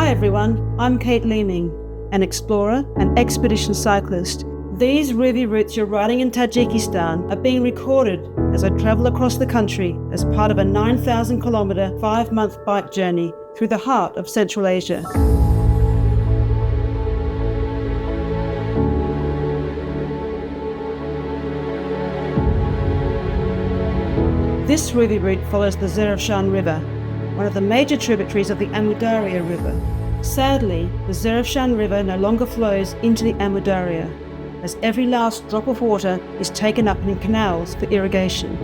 Hi everyone, I'm Kate Leeming, an explorer and expedition cyclist. These ROUVY routes you're riding in Tajikistan are being recorded as I travel across the country as part of a 9,000 kilometre, 5-month bike journey through the heart of Central Asia. This ROUVY route follows the Zerafshan River, one of the major tributaries of the Amu Darya River. Sadly, the Zerafshan River no longer flows into the Amu Darya, as every last drop of water is taken up in canals for irrigation.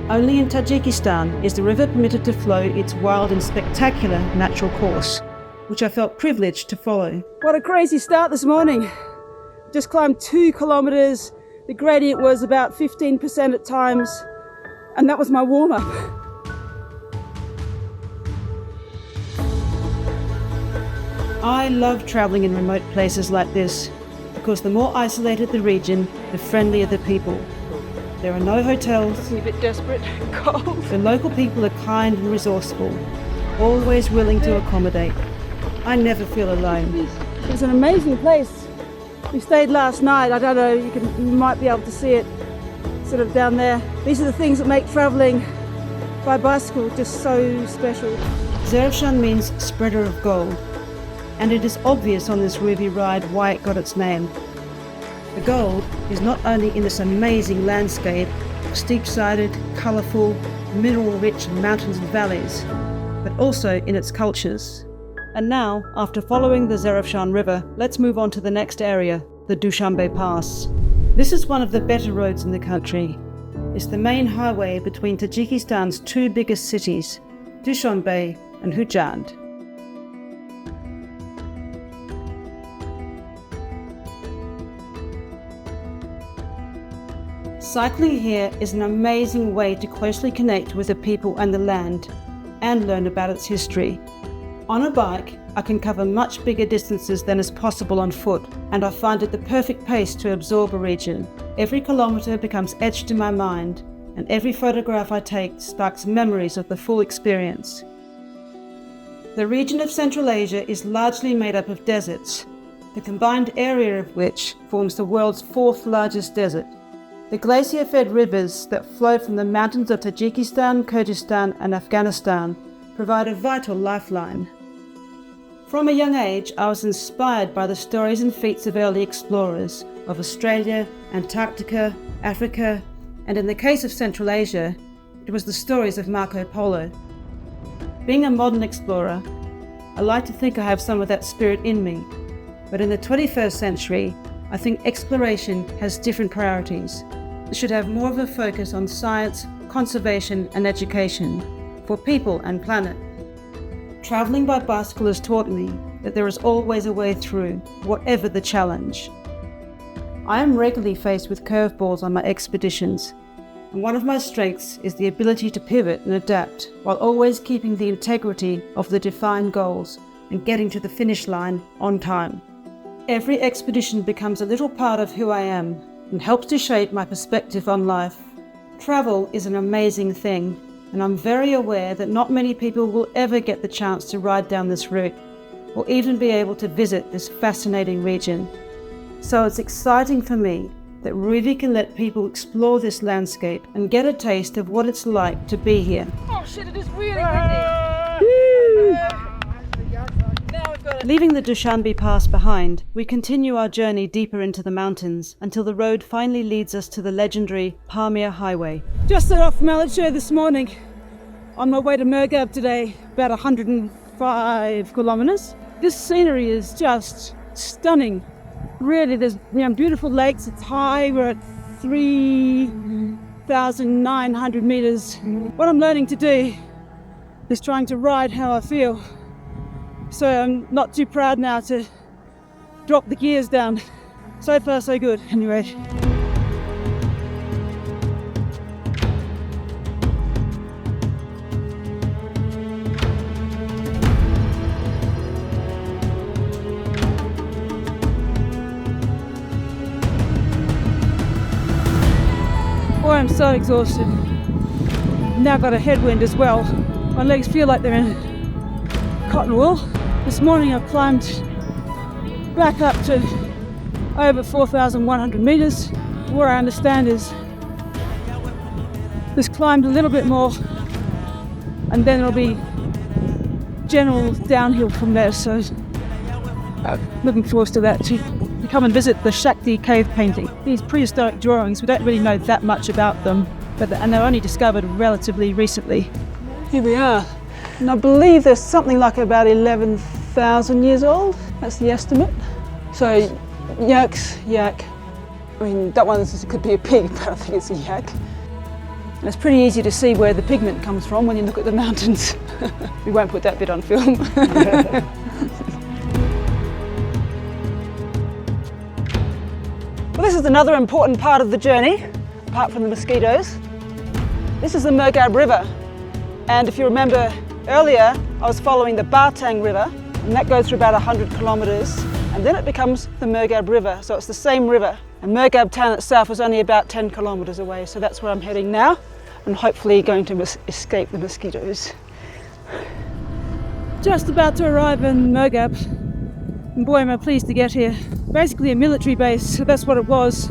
Only in Tajikistan is the river permitted to flow its wild and spectacular natural course, which I felt privileged to follow. What a crazy start this morning! Just climbed 2 kilometres, the gradient was about 15% at times, and that was my warm-up. I love travelling in remote places like this because the more isolated the region, the friendlier the people. There are no hotels. I'm a bit desperate, cold. The local people are kind and resourceful, always willing to accommodate. I never feel alone. It's an amazing place. We stayed last night. I don't know, you might be able to see it sort of down there. These are the things that make travelling by bicycle just so special. Zerafshan means spreader of gold, and it is obvious on this ROUVY ride why it got its name. The gold is not only in this amazing landscape of steep-sided, colourful, mineral-rich mountains and valleys, but also in its cultures. And now, after following the Zerafshan River, let's move on to the next area, the Dushanbe Pass. This is one of the better roads in the country. It's the main highway between Tajikistan's 2 biggest cities, Dushanbe and Hujand. Cycling here is an amazing way to closely connect with the people and the land, and learn about its history. On a bike, I can cover much bigger distances than is possible on foot, and I find it the perfect pace to absorb a region. Every kilometre becomes etched in my mind, and every photograph I take sparks memories of the full experience. The region of Central Asia is largely made up of deserts, the combined area of which forms the world's 4th largest desert. The glacier-fed rivers that flow from the mountains of Tajikistan, Kyrgyzstan and Afghanistan provide a vital lifeline. From a young age, I was inspired by the stories and feats of early explorers of Australia, Antarctica, Africa, and in the case of Central Asia, it was the stories of Marco Polo. Being a modern explorer, I like to think I have some of that spirit in me, but in the 21st century, I think exploration has different priorities. It should have more of a focus on science, conservation and education for people and planet. Travelling by bicycle has taught me that there is always a way through, whatever the challenge. I am regularly faced with curveballs on my expeditions, and one of my strengths is the ability to pivot and adapt while always keeping the integrity of the defined goals and getting to the finish line on time. Every expedition becomes a little part of who I am and helps to shape my perspective on life. Travel is an amazing thing, and I'm very aware that not many people will ever get the chance to ride down this route or even be able to visit this fascinating region. So it's exciting for me that ROUVY can let people explore this landscape and get a taste of what it's like to be here. Oh shit, it is really windy! Leaving the Dushanbe Pass behind, we continue our journey deeper into the mountains until the road finally leads us to the legendary Pamir Highway. Just set off from Alachur this morning, on my way to Murghab today, about 105 kilometres. This scenery is just stunning. Really, there's beautiful lakes, it's high, we're at 3,900 metres. What I'm learning to do is trying to ride how I feel. So I'm not too proud now to drop the gears down. So far so good, anyway. Oh, I'm so exhausted. Now I've got a headwind as well. My legs feel like they're in cotton wool. This morning I've climbed back up to over 4,100 meters. What I understand is just climbed a little bit more and then it'll be general downhill from there, so looking forward to that, to come and visit the Shakti cave painting. These prehistoric drawings, we don't really know that much about them, and they're only discovered relatively recently. Here we are, and I believe there's something like about 11,000 years old. That's the estimate. So yak. I mean, that one could be a pig, but I think it's a yak. And it's pretty easy to see where the pigment comes from when you look at the mountains. We won't put that bit on film. Well, this is another important part of the journey, apart from the mosquitoes. This is the Murghab River. And if you remember earlier, I was following the Bartang River, and that goes for about 100 kilometres. And then it becomes the Murghab River, so it's the same river. And Murghab town itself is only about 10 kilometres away, so that's where I'm heading now, and hopefully going to escape the mosquitoes. Just about to arrive in Murghab, and boy am I pleased to get here. Basically a military base, that's what it was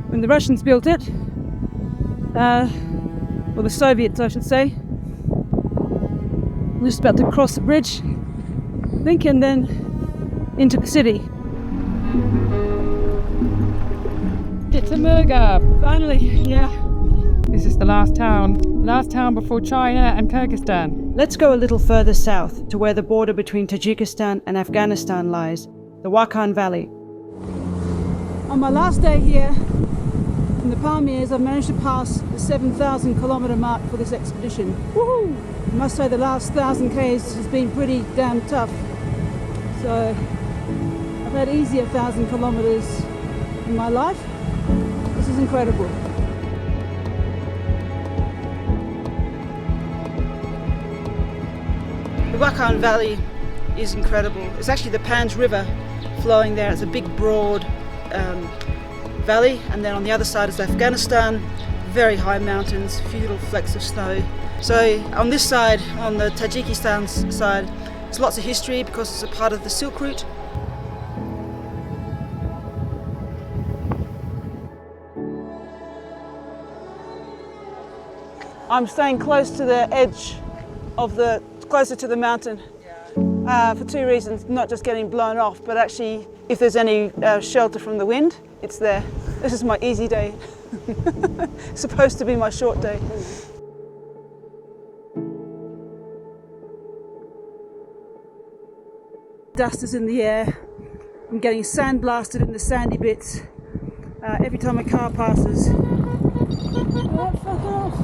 when the Russians built it. Or the Soviets, I should say. I'm just about to cross the bridge, I think, and then into the city. It's a Murghab. Finally, yeah. This is the last town before China and Kyrgyzstan. Let's go a little further south to where the border between Tajikistan and Afghanistan lies, the Wakhan Valley. On my last day here in the Pamirs, I've managed to pass the 7,000 kilometre mark for this expedition. Woohoo! I must say the last 1,000 k's has been pretty damn tough. So I've had easier 1,000 kilometres in my life. This is incredible. The Wakhan Valley is incredible. It's actually the Panj River flowing there. It's a big broad valley, and then on the other side is Afghanistan, very high mountains, a few little flecks of snow. So on this side, on the Tajikistan side, there's lots of history because it's a part of the Silk Route. I'm staying close to the edge of closer to the mountain for two reasons. Not just getting blown off, but actually if there's any shelter from the wind, it's there. This is my easy day. It's supposed to be my short day. Dust is in the air. I'm getting sandblasted in the sandy bits every time a car passes. Oh, fuck off.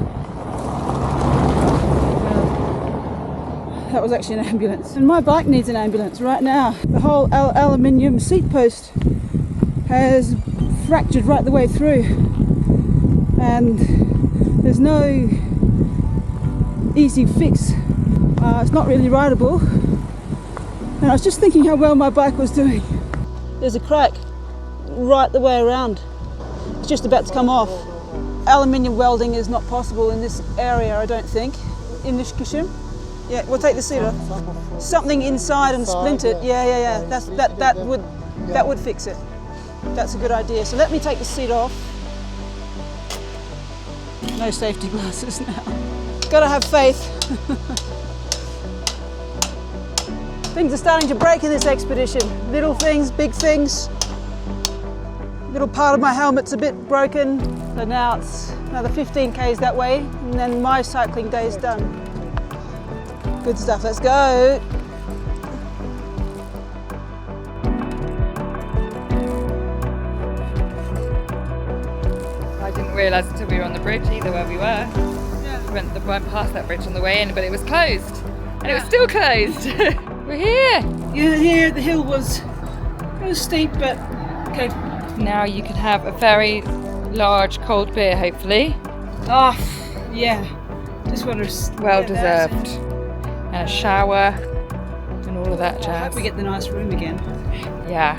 That was actually an ambulance. And my bike needs an ambulance right now. The whole aluminium seat post has fractured right the way through. And there's no easy fix. It's not really rideable. And I was just thinking how well my bike was doing. There's a crack right the way around. It's just about to come off. Aluminium welding is not possible in this area, I don't think. In Kishim. Yeah, we'll take the seat off. Something inside and splint it. Yeah. That would fix it. That's a good idea. So let me take the seat off. No safety glasses now. Gotta have faith. Things are starting to break in this expedition. Little things, big things. Little part of my helmet's a bit broken. So now it's another 15 k's that way, and then my cycling day is done. Good stuff, let's go. I didn't realise until we were on the bridge either where we were. Yeah. We went past that bridge on the way in, but it was closed. And it was still closed. We're here. Yeah, here the hill was steep, but okay. Now you can have a very large cold beer, hopefully. Oh, yeah. Just want to. Well deserved. And a shower and all of that I jazz. hope we get the nice room again. Yeah.